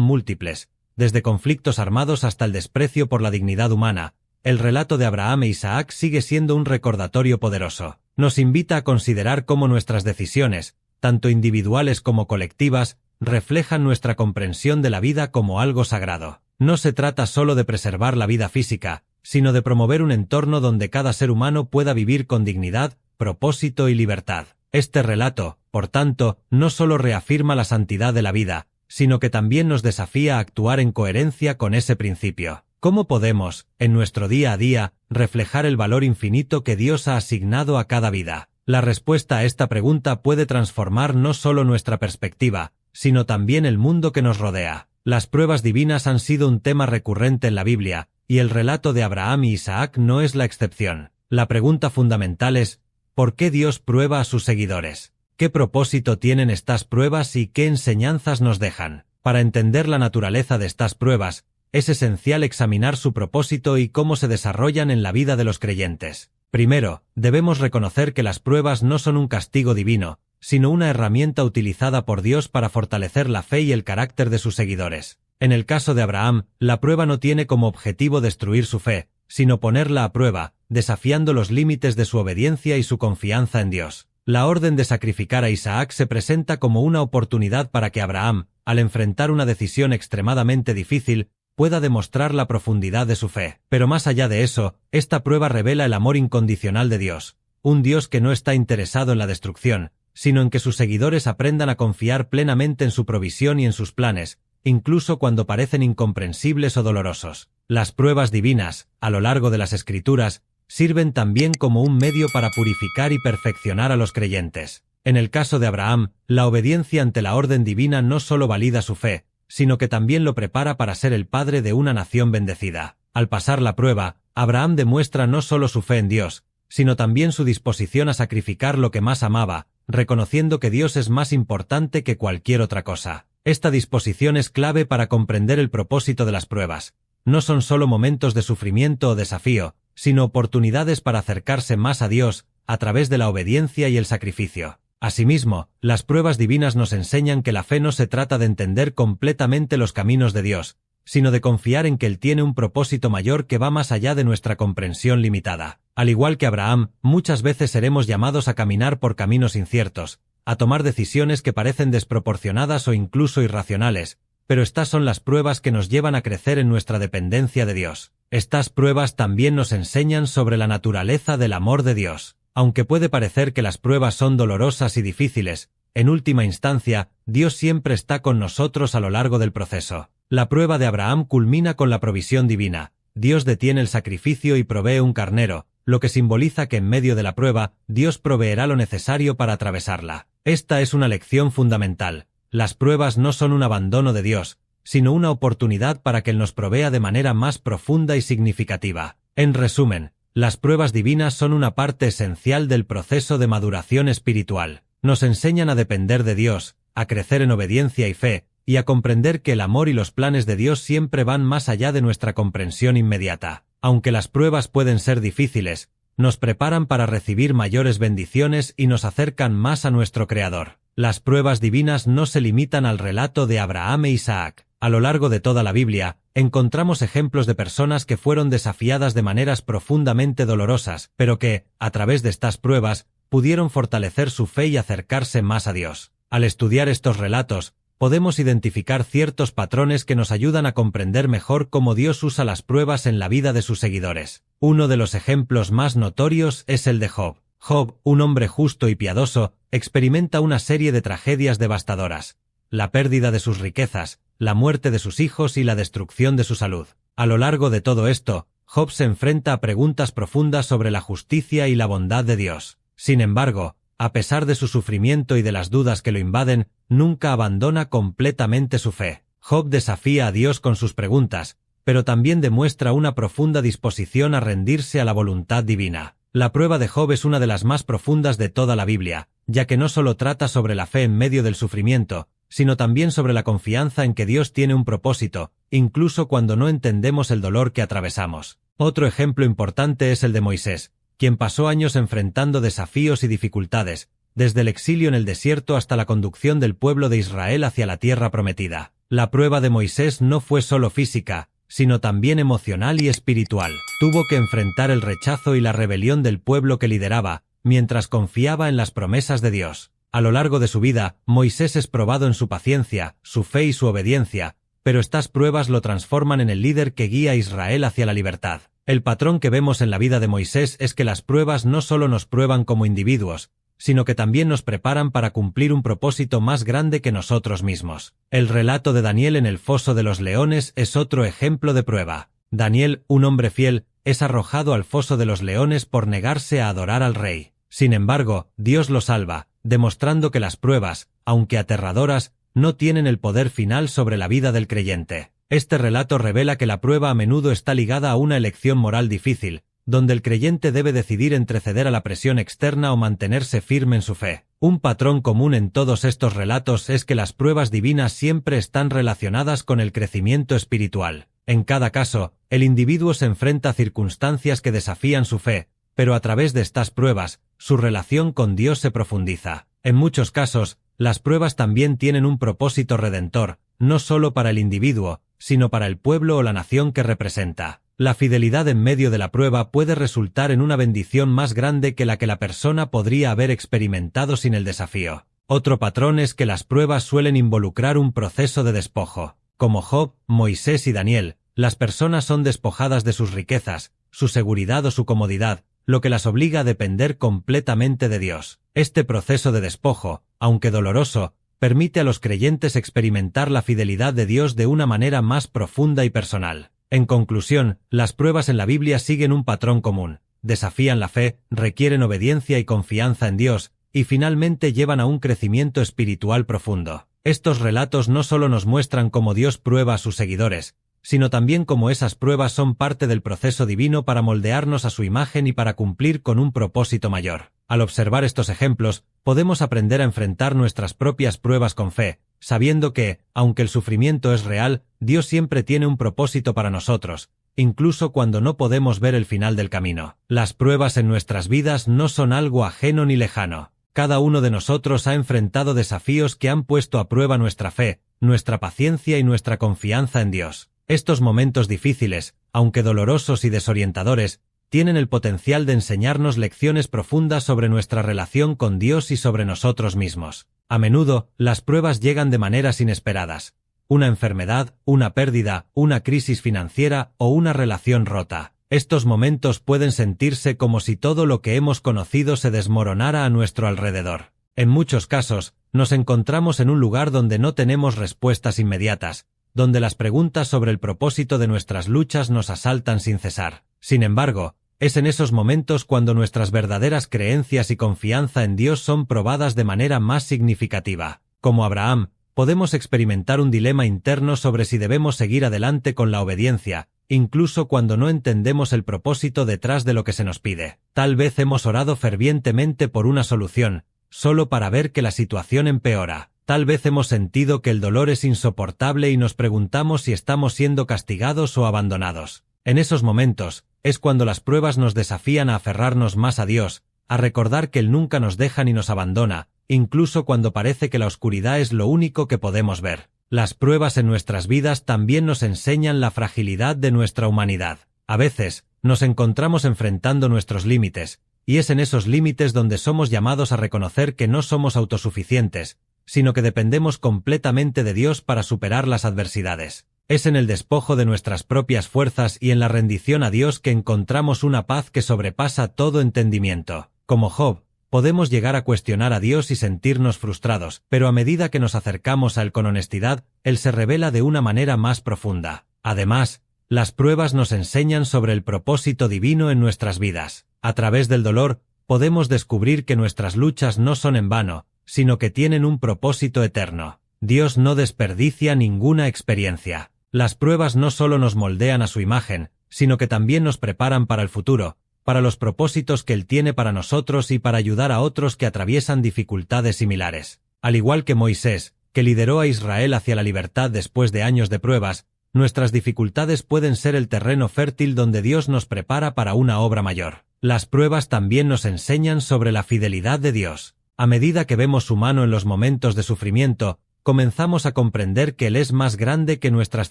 múltiples, desde conflictos armados hasta el desprecio por la dignidad humana, el relato de Abraham e Isaac sigue siendo un recordatorio poderoso. Nos invita a considerar cómo nuestras decisiones, tanto individuales como colectivas, reflejan nuestra comprensión de la vida como algo sagrado. No se trata solo de preservar la vida física, sino de promover un entorno donde cada ser humano pueda vivir con dignidad, propósito y libertad. Este relato, por tanto, no solo reafirma la santidad de la vida, sino que también nos desafía a actuar en coherencia con ese principio. ¿Cómo podemos, en nuestro día a día, reflejar el valor infinito que Dios ha asignado a cada vida? La respuesta a esta pregunta puede transformar no solo nuestra perspectiva, sino también el mundo que nos rodea. Las pruebas divinas han sido un tema recurrente en la Biblia, y el relato de Abraham y Isaac no es la excepción. La pregunta fundamental es, ¿por qué Dios prueba a sus seguidores? ¿Qué propósito tienen estas pruebas y qué enseñanzas nos dejan? Para entender la naturaleza de estas pruebas, es esencial examinar su propósito y cómo se desarrollan en la vida de los creyentes. Primero, debemos reconocer que las pruebas no son un castigo divino, sino una herramienta utilizada por Dios para fortalecer la fe y el carácter de sus seguidores. En el caso de Abraham, la prueba no tiene como objetivo destruir su fe, sino ponerla a prueba, desafiando los límites de su obediencia y su confianza en Dios. La orden de sacrificar a Isaac se presenta como una oportunidad para que Abraham, al enfrentar una decisión extremadamente difícil, pueda demostrar la profundidad de su fe. Pero más allá de eso, esta prueba revela el amor incondicional de Dios, un Dios que no está interesado en la destrucción, sino en que sus seguidores aprendan a confiar plenamente en su provisión y en sus planes, incluso cuando parecen incomprensibles o dolorosos. Las pruebas divinas, a lo largo de las Escrituras, sirven también como un medio para purificar y perfeccionar a los creyentes. En el caso de Abraham, la obediencia ante la orden divina no solo valida su fe, sino que también lo prepara para ser el padre de una nación bendecida. Al pasar la prueba, Abraham demuestra no solo su fe en Dios, sino también su disposición a sacrificar lo que más amaba, reconociendo que Dios es más importante que cualquier otra cosa. Esta disposición es clave para comprender el propósito de las pruebas. No son solo momentos de sufrimiento o desafío, sino oportunidades para acercarse más a Dios, a través de la obediencia y el sacrificio. Asimismo, las pruebas divinas nos enseñan que la fe no se trata de entender completamente los caminos de Dios, sino de confiar en que Él tiene un propósito mayor que va más allá de nuestra comprensión limitada. Al igual que Abraham, muchas veces seremos llamados a caminar por caminos inciertos, a tomar decisiones que parecen desproporcionadas o incluso irracionales, pero estas son las pruebas que nos llevan a crecer en nuestra dependencia de Dios. Estas pruebas también nos enseñan sobre la naturaleza del amor de Dios. Aunque puede parecer que las pruebas son dolorosas y difíciles, en última instancia, Dios siempre está con nosotros a lo largo del proceso. La prueba de Abraham culmina con la provisión divina. Dios detiene el sacrificio y provee un carnero, lo que simboliza que en medio de la prueba, Dios proveerá lo necesario para atravesarla. Esta es una lección fundamental. Las pruebas no son un abandono de Dios, sino una oportunidad para que Él nos provea de manera más profunda y significativa. En resumen, las pruebas divinas son una parte esencial del proceso de maduración espiritual. Nos enseñan a depender de Dios, a crecer en obediencia y fe, y a comprender que el amor y los planes de Dios siempre van más allá de nuestra comprensión inmediata. Aunque las pruebas pueden ser difíciles, nos preparan para recibir mayores bendiciones y nos acercan más a nuestro Creador. Las pruebas divinas no se limitan al relato de Abraham e Isaac. A lo largo de toda la Biblia, encontramos ejemplos de personas que fueron desafiadas de maneras profundamente dolorosas, pero que, a través de estas pruebas, pudieron fortalecer su fe y acercarse más a Dios. Al estudiar estos relatos, podemos identificar ciertos patrones que nos ayudan a comprender mejor cómo Dios usa las pruebas en la vida de sus seguidores. Uno de los ejemplos más notorios es el de Job. Job, un hombre justo y piadoso, experimenta una serie de tragedias devastadoras: la pérdida de sus riquezas, la muerte de sus hijos y la destrucción de su salud. A lo largo de todo esto, Job se enfrenta a preguntas profundas sobre la justicia y la bondad de Dios. Sin embargo, a pesar de su sufrimiento y de las dudas que lo invaden, nunca abandona completamente su fe. Job desafía a Dios con sus preguntas, pero también demuestra una profunda disposición a rendirse a la voluntad divina. La prueba de Job es una de las más profundas de toda la Biblia, ya que no solo trata sobre la fe en medio del sufrimiento, sino también sobre la confianza en que Dios tiene un propósito, incluso cuando no entendemos el dolor que atravesamos. Otro ejemplo importante es el de Moisés, quien pasó años enfrentando desafíos y dificultades, desde el exilio en el desierto hasta la conducción del pueblo de Israel hacia la tierra prometida. La prueba de Moisés no fue solo física, sino también emocional y espiritual. Tuvo que enfrentar el rechazo y la rebelión del pueblo que lideraba, mientras confiaba en las promesas de Dios. A lo largo de su vida, Moisés es probado en su paciencia, su fe y su obediencia, pero estas pruebas lo transforman en el líder que guía a Israel hacia la libertad. El patrón que vemos en la vida de Moisés es que las pruebas no solo nos prueban como individuos, sino que también nos preparan para cumplir un propósito más grande que nosotros mismos. El relato de Daniel en el foso de los leones es otro ejemplo de prueba. Daniel, un hombre fiel, es arrojado al foso de los leones por negarse a adorar al rey. Sin embargo, Dios lo salva, demostrando que las pruebas, aunque aterradoras, no tienen el poder final sobre la vida del creyente. Este relato revela que la prueba a menudo está ligada a una elección moral difícil, donde el creyente debe decidir entre ceder a la presión externa o mantenerse firme en su fe. Un patrón común en todos estos relatos es que las pruebas divinas siempre están relacionadas con el crecimiento espiritual. En cada caso, el individuo se enfrenta a circunstancias que desafían su fe, pero a través de estas pruebas, su relación con Dios se profundiza. En muchos casos, las pruebas también tienen un propósito redentor, no solo para el individuo, sino para el pueblo o la nación que representa. La fidelidad en medio de la prueba puede resultar en una bendición más grande que la persona podría haber experimentado sin el desafío. Otro patrón es que las pruebas suelen involucrar un proceso de despojo. Como Job, Moisés y Daniel, las personas son despojadas de sus riquezas, su seguridad o su comodidad, lo que las obliga a depender completamente de Dios. Este proceso de despojo, aunque doloroso, permite a los creyentes experimentar la fidelidad de Dios de una manera más profunda y personal. En conclusión, las pruebas en la Biblia siguen un patrón común, desafían la fe, requieren obediencia y confianza en Dios, y finalmente llevan a un crecimiento espiritual profundo. Estos relatos no solo nos muestran cómo Dios prueba a sus seguidores, sino también cómo esas pruebas son parte del proceso divino para moldearnos a su imagen y para cumplir con un propósito mayor. Al observar estos ejemplos, podemos aprender a enfrentar nuestras propias pruebas con fe, sabiendo que, aunque el sufrimiento es real, Dios siempre tiene un propósito para nosotros, incluso cuando no podemos ver el final del camino. Las pruebas en nuestras vidas no son algo ajeno ni lejano. Cada uno de nosotros ha enfrentado desafíos que han puesto a prueba nuestra fe, nuestra paciencia y nuestra confianza en Dios. Estos momentos difíciles, aunque dolorosos y desorientadores, tienen el potencial de enseñarnos lecciones profundas sobre nuestra relación con Dios y sobre nosotros mismos. A menudo, las pruebas llegan de maneras inesperadas. Una enfermedad, una pérdida, una crisis financiera o una relación rota. Estos momentos pueden sentirse como si todo lo que hemos conocido se desmoronara a nuestro alrededor. En muchos casos, nos encontramos en un lugar donde no tenemos respuestas inmediatas, donde las preguntas sobre el propósito de nuestras luchas nos asaltan sin cesar. Sin embargo, es en esos momentos cuando nuestras verdaderas creencias y confianza en Dios son probadas de manera más significativa. Como Abraham, podemos experimentar un dilema interno sobre si debemos seguir adelante con la obediencia, incluso cuando no entendemos el propósito detrás de lo que se nos pide. Tal vez hemos orado fervientemente por una solución, solo para ver que la situación empeora. Tal vez hemos sentido que el dolor es insoportable y nos preguntamos si estamos siendo castigados o abandonados. En esos momentos, es cuando las pruebas nos desafían a aferrarnos más a Dios, a recordar que Él nunca nos deja ni nos abandona, incluso cuando parece que la oscuridad es lo único que podemos ver. Las pruebas en nuestras vidas también nos enseñan la fragilidad de nuestra humanidad. A veces, nos encontramos enfrentando nuestros límites, y es en esos límites donde somos llamados a reconocer que no somos autosuficientes, sino que dependemos completamente de Dios para superar las adversidades. Es en el despojo de nuestras propias fuerzas y en la rendición a Dios que encontramos una paz que sobrepasa todo entendimiento. Como Job, podemos llegar a cuestionar a Dios y sentirnos frustrados, pero a medida que nos acercamos a Él con honestidad, Él se revela de una manera más profunda. Además, las pruebas nos enseñan sobre el propósito divino en nuestras vidas. A través del dolor, podemos descubrir que nuestras luchas no son en vano, sino que tienen un propósito eterno. Dios no desperdicia ninguna experiencia. Las pruebas no solo nos moldean a su imagen, sino que también nos preparan para el futuro, para los propósitos que Él tiene para nosotros y para ayudar a otros que atraviesan dificultades similares. Al igual que Moisés, que lideró a Israel hacia la libertad después de años de pruebas, nuestras dificultades pueden ser el terreno fértil donde Dios nos prepara para una obra mayor. Las pruebas también nos enseñan sobre la fidelidad de Dios. A medida que vemos su mano en los momentos de sufrimiento, comenzamos a comprender que Él es más grande que nuestras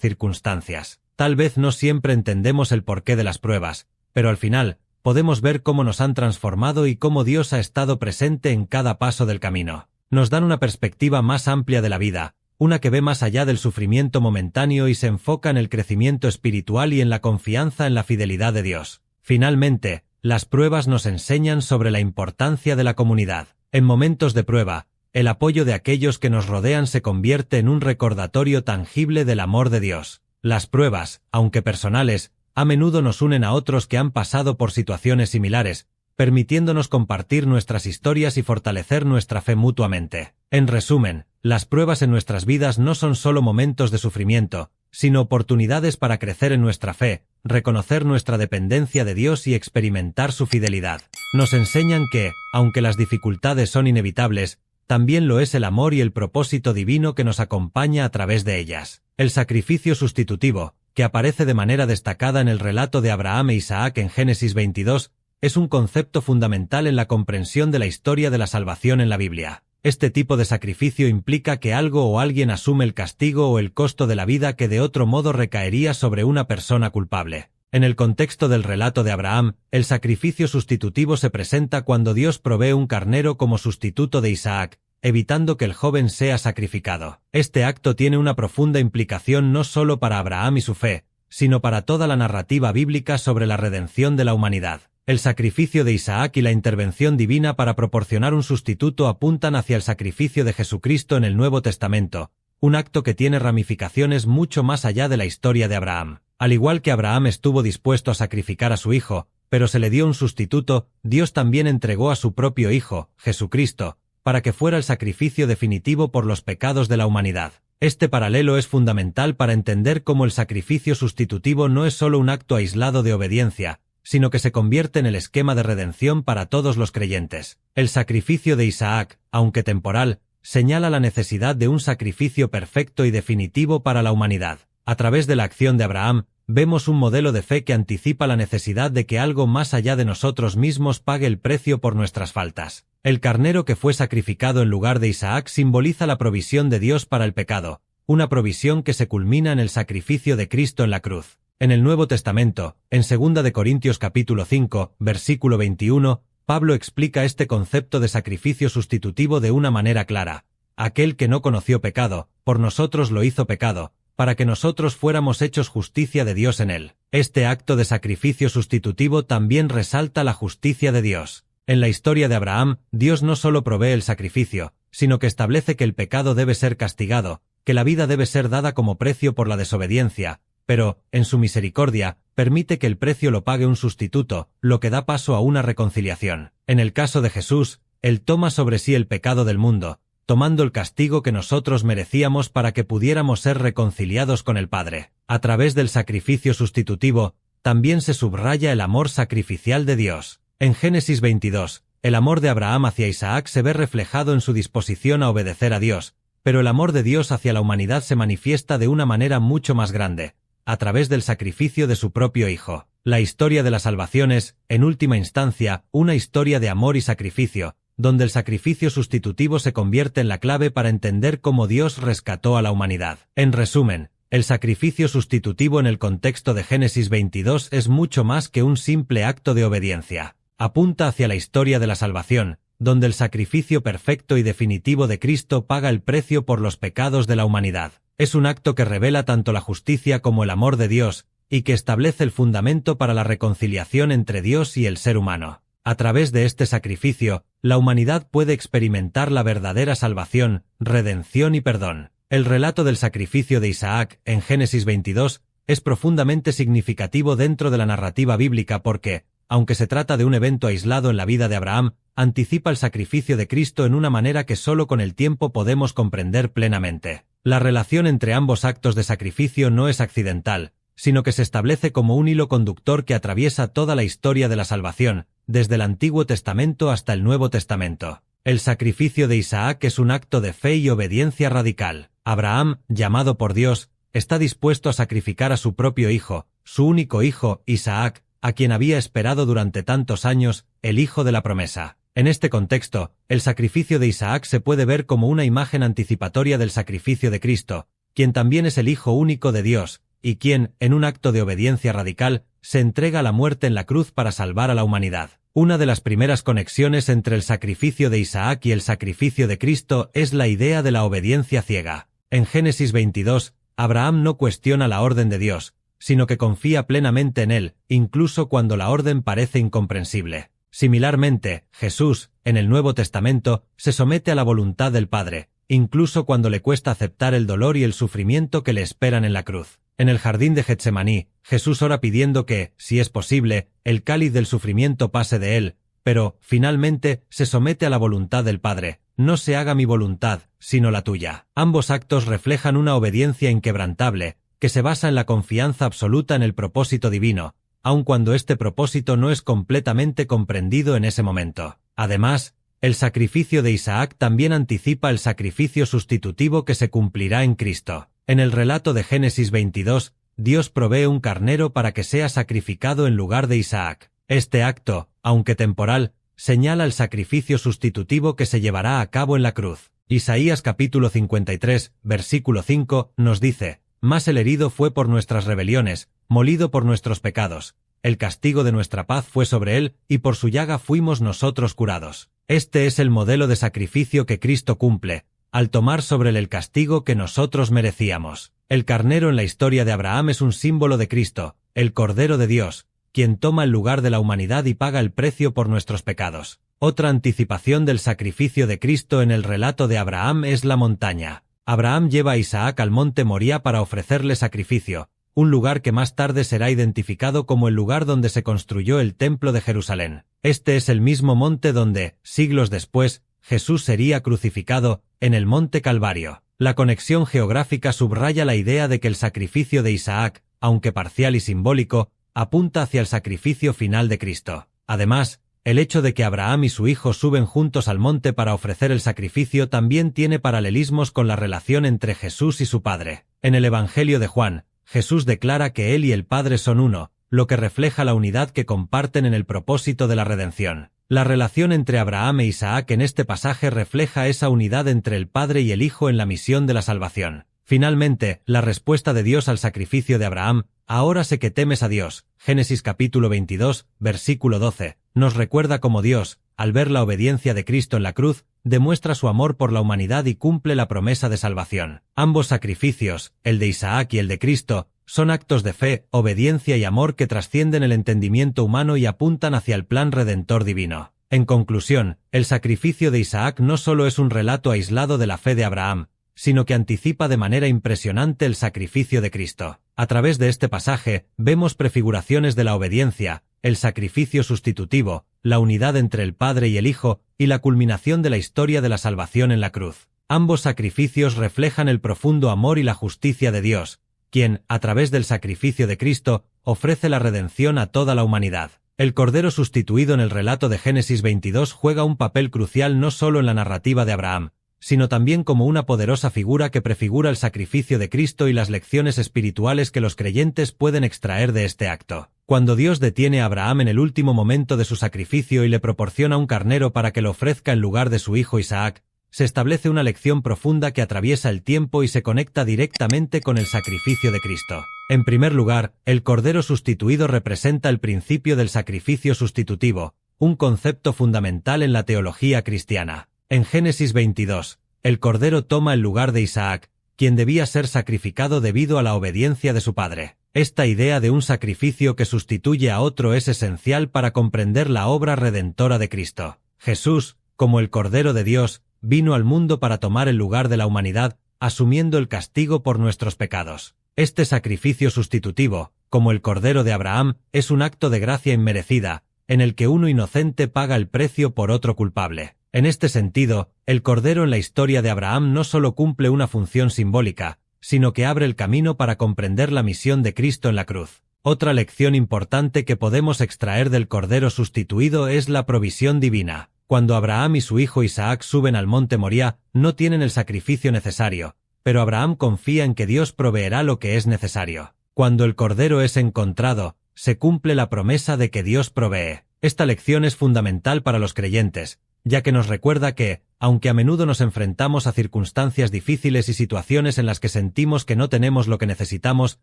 circunstancias. Tal vez no siempre entendemos el porqué de las pruebas, pero al final, podemos ver cómo nos han transformado y cómo Dios ha estado presente en cada paso del camino. Nos dan una perspectiva más amplia de la vida, una que ve más allá del sufrimiento momentáneo y se enfoca en el crecimiento espiritual y en la confianza en la fidelidad de Dios. Finalmente, las pruebas nos enseñan sobre la importancia de la comunidad. En momentos de prueba, el apoyo de aquellos que nos rodean se convierte en un recordatorio tangible del amor de Dios. Las pruebas, aunque personales, a menudo nos unen a otros que han pasado por situaciones similares, permitiéndonos compartir nuestras historias y fortalecer nuestra fe mutuamente. En resumen, las pruebas en nuestras vidas no son solo momentos de sufrimiento, sino oportunidades para crecer en nuestra fe, reconocer nuestra dependencia de Dios y experimentar su fidelidad. Nos enseñan que, aunque las dificultades son inevitables, también lo es el amor y el propósito divino que nos acompaña a través de ellas. El sacrificio sustitutivo, que aparece de manera destacada en el relato de Abraham e Isaac en Génesis 22, es un concepto fundamental en la comprensión de la historia de la salvación en la Biblia. Este tipo de sacrificio implica que algo o alguien asume el castigo o el costo de la vida que de otro modo recaería sobre una persona culpable. En el contexto del relato de Abraham, el sacrificio sustitutivo se presenta cuando Dios provee un carnero como sustituto de Isaac, evitando que el joven sea sacrificado. Este acto tiene una profunda implicación no solo para Abraham y su fe, sino para toda la narrativa bíblica sobre la redención de la humanidad. El sacrificio de Isaac y la intervención divina para proporcionar un sustituto apuntan hacia el sacrificio de Jesucristo en el Nuevo Testamento, un acto que tiene ramificaciones mucho más allá de la historia de Abraham. Al igual que Abraham estuvo dispuesto a sacrificar a su hijo, pero se le dio un sustituto, Dios también entregó a su propio Hijo, Jesucristo, para que fuera el sacrificio definitivo por los pecados de la humanidad. Este paralelo es fundamental para entender cómo el sacrificio sustitutivo no es solo un acto aislado de obediencia, sino que se convierte en el esquema de redención para todos los creyentes. El sacrificio de Isaac, aunque temporal, señala la necesidad de un sacrificio perfecto y definitivo para la humanidad. A través de la acción de Abraham, vemos un modelo de fe que anticipa la necesidad de que algo más allá de nosotros mismos pague el precio por nuestras faltas. El carnero que fue sacrificado en lugar de Isaac simboliza la provisión de Dios para el pecado, una provisión que se culmina en el sacrificio de Cristo en la cruz. En el Nuevo Testamento, en 2 de Corintios capítulo 5, versículo 21, Pablo explica este concepto de sacrificio sustitutivo de una manera clara. Aquel que no conoció pecado, por nosotros lo hizo pecado, para que nosotros fuéramos hechos justicia de Dios en él. Este acto de sacrificio sustitutivo también resalta la justicia de Dios. En la historia de Abraham, Dios no solo provee el sacrificio, sino que establece que el pecado debe ser castigado, que la vida debe ser dada como precio por la desobediencia, pero, en su misericordia, permite que el precio lo pague un sustituto, lo que da paso a una reconciliación. En el caso de Jesús, Él toma sobre sí el pecado del mundo, tomando el castigo que nosotros merecíamos para que pudiéramos ser reconciliados con el Padre. A través del sacrificio sustitutivo, también se subraya el amor sacrificial de Dios. En Génesis 22, el amor de Abraham hacia Isaac se ve reflejado en su disposición a obedecer a Dios, pero el amor de Dios hacia la humanidad se manifiesta de una manera mucho más grande, a través del sacrificio de su propio Hijo. La historia de la salvación es, en última instancia, una historia de amor y sacrificio, donde el sacrificio sustitutivo se convierte en la clave para entender cómo Dios rescató a la humanidad. En resumen, el sacrificio sustitutivo en el contexto de Génesis 22 es mucho más que un simple acto de obediencia. Apunta hacia la historia de la salvación, donde el sacrificio perfecto y definitivo de Cristo paga el precio por los pecados de la humanidad. Es un acto que revela tanto la justicia como el amor de Dios, y que establece el fundamento para la reconciliación entre Dios y el ser humano. A través de este sacrificio, la humanidad puede experimentar la verdadera salvación, redención y perdón. El relato del sacrificio de Isaac, en Génesis 22, es profundamente significativo dentro de la narrativa bíblica porque, aunque se trata de un evento aislado en la vida de Abraham, anticipa el sacrificio de Cristo en una manera que solo con el tiempo podemos comprender plenamente. La relación entre ambos actos de sacrificio no es accidental, sino que se establece como un hilo conductor que atraviesa toda la historia de la salvación, desde el Antiguo Testamento hasta el Nuevo Testamento. El sacrificio de Isaac es un acto de fe y obediencia radical. Abraham, llamado por Dios, está dispuesto a sacrificar a su propio hijo, su único hijo, Isaac, a quien había esperado durante tantos años, el hijo de la promesa. En este contexto, el sacrificio de Isaac se puede ver como una imagen anticipatoria del sacrificio de Cristo, quien también es el Hijo único de Dios, y quien, en un acto de obediencia radical, se entrega a la muerte en la cruz para salvar a la humanidad. Una de las primeras conexiones entre el sacrificio de Isaac y el sacrificio de Cristo es la idea de la obediencia ciega. En Génesis 22, Abraham no cuestiona la orden de Dios, sino que confía plenamente en él, incluso cuando la orden parece incomprensible. Similarmente, Jesús, en el Nuevo Testamento, se somete a la voluntad del Padre, incluso cuando le cuesta aceptar el dolor y el sufrimiento que le esperan en la cruz. En el jardín de Getsemaní, Jesús ora pidiendo que, si es posible, el cáliz del sufrimiento pase de él, pero, finalmente, se somete a la voluntad del Padre. No se haga mi voluntad, sino la tuya. Ambos actos reflejan una obediencia inquebrantable, que se basa en la confianza absoluta en el propósito divino, aun cuando este propósito no es completamente comprendido en ese momento. Además, el sacrificio de Isaac también anticipa el sacrificio sustitutivo que se cumplirá en Cristo. En el relato de Génesis 22, Dios provee un carnero para que sea sacrificado en lugar de Isaac. Este acto, aunque temporal, señala el sacrificio sustitutivo que se llevará a cabo en la cruz. Isaías capítulo 53, versículo 5, nos dice: «Mas el herido fue por nuestras rebeliones, molido por nuestros pecados. El castigo de nuestra paz fue sobre él, y por su llaga fuimos nosotros curados». Este es el modelo de sacrificio que Cristo cumple, al tomar sobre él el castigo que nosotros merecíamos. El carnero en la historia de Abraham es un símbolo de Cristo, el Cordero de Dios, quien toma el lugar de la humanidad y paga el precio por nuestros pecados. Otra anticipación del sacrificio de Cristo en el relato de Abraham es la montaña. Abraham lleva a Isaac al monte Moría para ofrecerle sacrificio, un lugar que más tarde será identificado como el lugar donde se construyó el Templo de Jerusalén. Este es el mismo monte donde, siglos después, Jesús sería crucificado, en el monte Calvario. La conexión geográfica subraya la idea de que el sacrificio de Isaac, aunque parcial y simbólico, apunta hacia el sacrificio final de Cristo. Además, el hecho de que Abraham y su hijo suben juntos al monte para ofrecer el sacrificio también tiene paralelismos con la relación entre Jesús y su Padre. En el Evangelio de Juan, Jesús declara que él y el Padre son uno, lo que refleja la unidad que comparten en el propósito de la redención. La relación entre Abraham e Isaac en este pasaje refleja esa unidad entre el Padre y el Hijo en la misión de la salvación. Finalmente, la respuesta de Dios al sacrificio de Abraham, «Ahora sé que temes a Dios», Génesis capítulo 22, versículo 12, nos recuerda cómo Dios, al ver la obediencia de Cristo en la cruz, demuestra su amor por la humanidad y cumple la promesa de salvación. Ambos sacrificios, el de Isaac y el de Cristo, son actos de fe, obediencia y amor que trascienden el entendimiento humano y apuntan hacia el plan redentor divino. En conclusión, el sacrificio de Isaac no solo es un relato aislado de la fe de Abraham, sino que anticipa de manera impresionante el sacrificio de Cristo. A través de este pasaje, vemos prefiguraciones de la obediencia, el sacrificio sustitutivo, la unidad entre el Padre y el Hijo, y la culminación de la historia de la salvación en la cruz. Ambos sacrificios reflejan el profundo amor y la justicia de Dios, quien, a través del sacrificio de Cristo, ofrece la redención a toda la humanidad. El Cordero sustituido en el relato de Génesis 22 juega un papel crucial no solo en la narrativa de Abraham, sino también como una poderosa figura que prefigura el sacrificio de Cristo y las lecciones espirituales que los creyentes pueden extraer de este acto. Cuando Dios detiene a Abraham en el último momento de su sacrificio y le proporciona un carnero para que lo ofrezca en lugar de su hijo Isaac, se establece una lección profunda que atraviesa el tiempo y se conecta directamente con el sacrificio de Cristo. En primer lugar, el Cordero sustituido representa el principio del sacrificio sustitutivo, un concepto fundamental en la teología cristiana. En Génesis 22, el Cordero toma el lugar de Isaac, quien debía ser sacrificado debido a la obediencia de su padre. Esta idea de un sacrificio que sustituye a otro es esencial para comprender la obra redentora de Cristo. Jesús, como el Cordero de Dios, vino al mundo para tomar el lugar de la humanidad, asumiendo el castigo por nuestros pecados. Este sacrificio sustitutivo, como el Cordero de Abraham, es un acto de gracia inmerecida, en el que uno inocente paga el precio por otro culpable. En este sentido, el Cordero en la historia de Abraham no solo cumple una función simbólica, sino que abre el camino para comprender la misión de Cristo en la cruz. Otra lección importante que podemos extraer del Cordero sustituido es la provisión divina. Cuando Abraham y su hijo Isaac suben al monte Moría, no tienen el sacrificio necesario, pero Abraham confía en que Dios proveerá lo que es necesario. Cuando el Cordero es encontrado, se cumple la promesa de que Dios provee. Esta lección es fundamental para los creyentes, ya que nos recuerda que, aunque a menudo nos enfrentamos a circunstancias difíciles y situaciones en las que sentimos que no tenemos lo que necesitamos,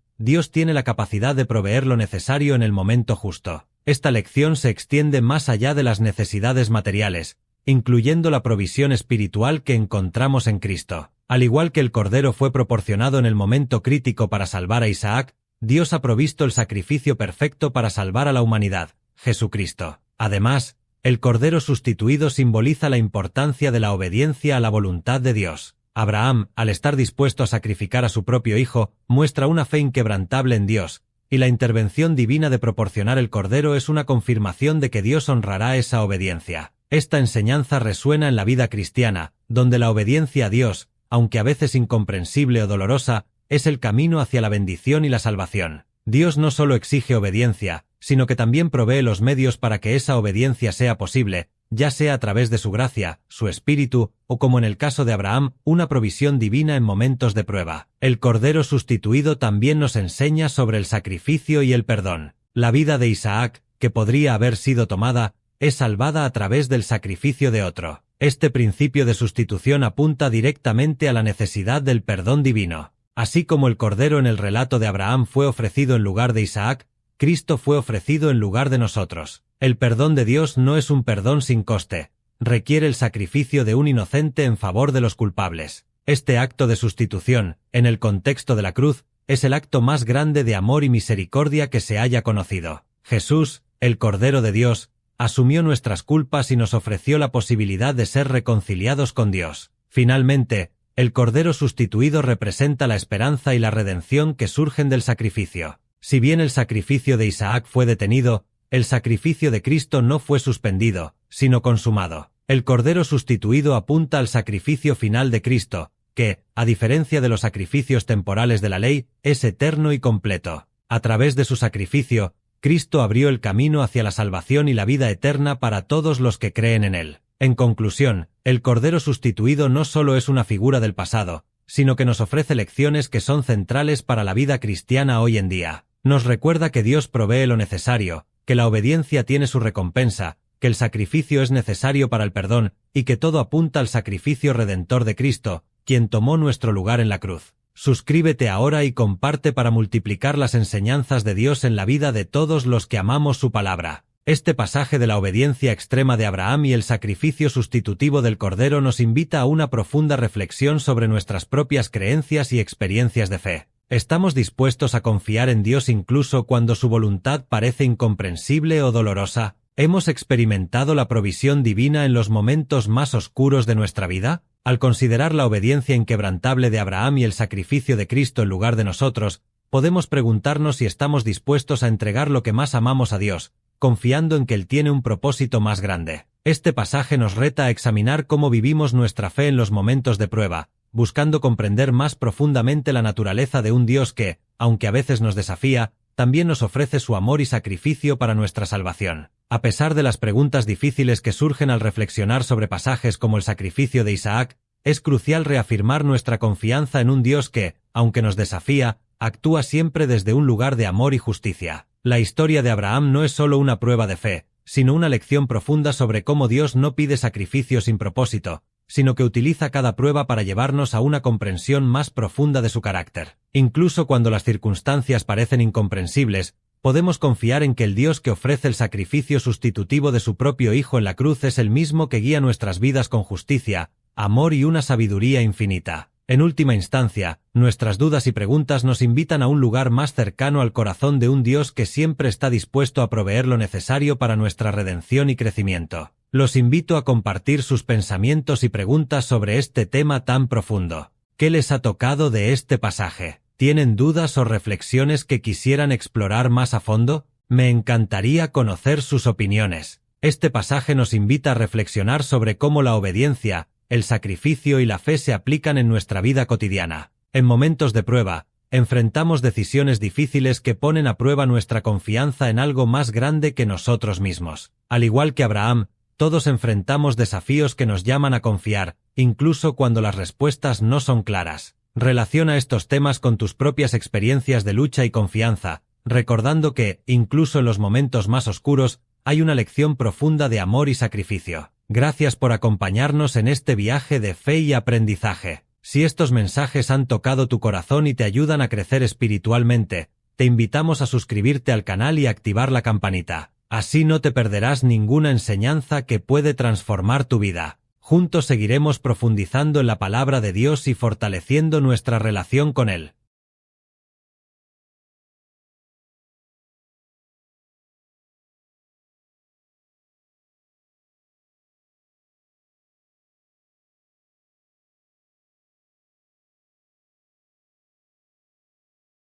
Dios tiene la capacidad de proveer lo necesario en el momento justo. Esta lección se extiende más allá de las necesidades materiales, incluyendo la provisión espiritual que encontramos en Cristo. Al igual que el Cordero fue proporcionado en el momento crítico para salvar a Isaac, Dios ha provisto el sacrificio perfecto para salvar a la humanidad, Jesucristo. Además, el Cordero sustituido simboliza la importancia de la obediencia a la voluntad de Dios. Abraham, al estar dispuesto a sacrificar a su propio hijo, muestra una fe inquebrantable en Dios, y la intervención divina de proporcionar el Cordero es una confirmación de que Dios honrará esa obediencia. Esta enseñanza resuena en la vida cristiana, donde la obediencia a Dios, aunque a veces incomprensible o dolorosa, es el camino hacia la bendición y la salvación. Dios no solo exige obediencia, sino que también provee los medios para que esa obediencia sea posible, ya sea a través de su gracia, su espíritu, o como en el caso de Abraham, una provisión divina en momentos de prueba. El Cordero sustituido también nos enseña sobre el sacrificio y el perdón. La vida de Isaac, que podría haber sido tomada, es salvada a través del sacrificio de otro. Este principio de sustitución apunta directamente a la necesidad del perdón divino. Así como el Cordero en el relato de Abraham fue ofrecido en lugar de Isaac, Cristo fue ofrecido en lugar de nosotros. El perdón de Dios no es un perdón sin coste. Requiere el sacrificio de un inocente en favor de los culpables. Este acto de sustitución, en el contexto de la cruz, es el acto más grande de amor y misericordia que se haya conocido. Jesús, el Cordero de Dios, asumió nuestras culpas y nos ofreció la posibilidad de ser reconciliados con Dios. Finalmente, el Cordero sustituido representa la esperanza y la redención que surgen del sacrificio. Si bien el sacrificio de Isaac fue detenido, el sacrificio de Cristo no fue suspendido, sino consumado. El Cordero sustituido apunta al sacrificio final de Cristo, que, a diferencia de los sacrificios temporales de la ley, es eterno y completo. A través de su sacrificio, Cristo abrió el camino hacia la salvación y la vida eterna para todos los que creen en Él. En conclusión, el Cordero sustituido no solo es una figura del pasado, sino que nos ofrece lecciones que son centrales para la vida cristiana hoy en día. Nos recuerda que Dios provee lo necesario, que la obediencia tiene su recompensa, que el sacrificio es necesario para el perdón, y que todo apunta al sacrificio redentor de Cristo, quien tomó nuestro lugar en la cruz. Suscríbete ahora y comparte para multiplicar las enseñanzas de Dios en la vida de todos los que amamos su palabra. Este pasaje de la obediencia extrema de Abraham y el sacrificio sustitutivo del Cordero nos invita a una profunda reflexión sobre nuestras propias creencias y experiencias de fe. ¿Estamos dispuestos a confiar en Dios incluso cuando su voluntad parece incomprensible o dolorosa? ¿Hemos experimentado la provisión divina en los momentos más oscuros de nuestra vida? Al considerar la obediencia inquebrantable de Abraham y el sacrificio de Cristo en lugar de nosotros, podemos preguntarnos si estamos dispuestos a entregar lo que más amamos a Dios, confiando en que Él tiene un propósito más grande. Este pasaje nos reta a examinar cómo vivimos nuestra fe en los momentos de prueba, buscando comprender más profundamente la naturaleza de un Dios que, aunque a veces nos desafía, también nos ofrece su amor y sacrificio para nuestra salvación. A pesar de las preguntas difíciles que surgen al reflexionar sobre pasajes como el sacrificio de Isaac, es crucial reafirmar nuestra confianza en un Dios que, aunque nos desafía, actúa siempre desde un lugar de amor y justicia. La historia de Abraham no es solo una prueba de fe, sino una lección profunda sobre cómo Dios no pide sacrificio sin propósito, sino que utiliza cada prueba para llevarnos a una comprensión más profunda de su carácter. Incluso cuando las circunstancias parecen incomprensibles, podemos confiar en que el Dios que ofrece el sacrificio sustitutivo de su propio Hijo en la cruz es el mismo que guía nuestras vidas con justicia, amor y una sabiduría infinita. En última instancia, nuestras dudas y preguntas nos invitan a un lugar más cercano al corazón de un Dios que siempre está dispuesto a proveer lo necesario para nuestra redención y crecimiento. Los invito a compartir sus pensamientos y preguntas sobre este tema tan profundo. ¿Qué les ha tocado de este pasaje? ¿Tienen dudas o reflexiones que quisieran explorar más a fondo? Me encantaría conocer sus opiniones. Este pasaje nos invita a reflexionar sobre cómo la obediencia, el sacrificio y la fe se aplican en nuestra vida cotidiana. En momentos de prueba, enfrentamos decisiones difíciles que ponen a prueba nuestra confianza en algo más grande que nosotros mismos. Al igual que Abraham, todos enfrentamos desafíos que nos llaman a confiar, incluso cuando las respuestas no son claras. Relaciona estos temas con tus propias experiencias de lucha y confianza, recordando que, incluso en los momentos más oscuros, hay una lección profunda de amor y sacrificio. Gracias por acompañarnos en este viaje de fe y aprendizaje. Si estos mensajes han tocado tu corazón y te ayudan a crecer espiritualmente, te invitamos a suscribirte al canal y activar la campanita. Así no te perderás ninguna enseñanza que puede transformar tu vida. Juntos seguiremos profundizando en la palabra de Dios y fortaleciendo nuestra relación con Él.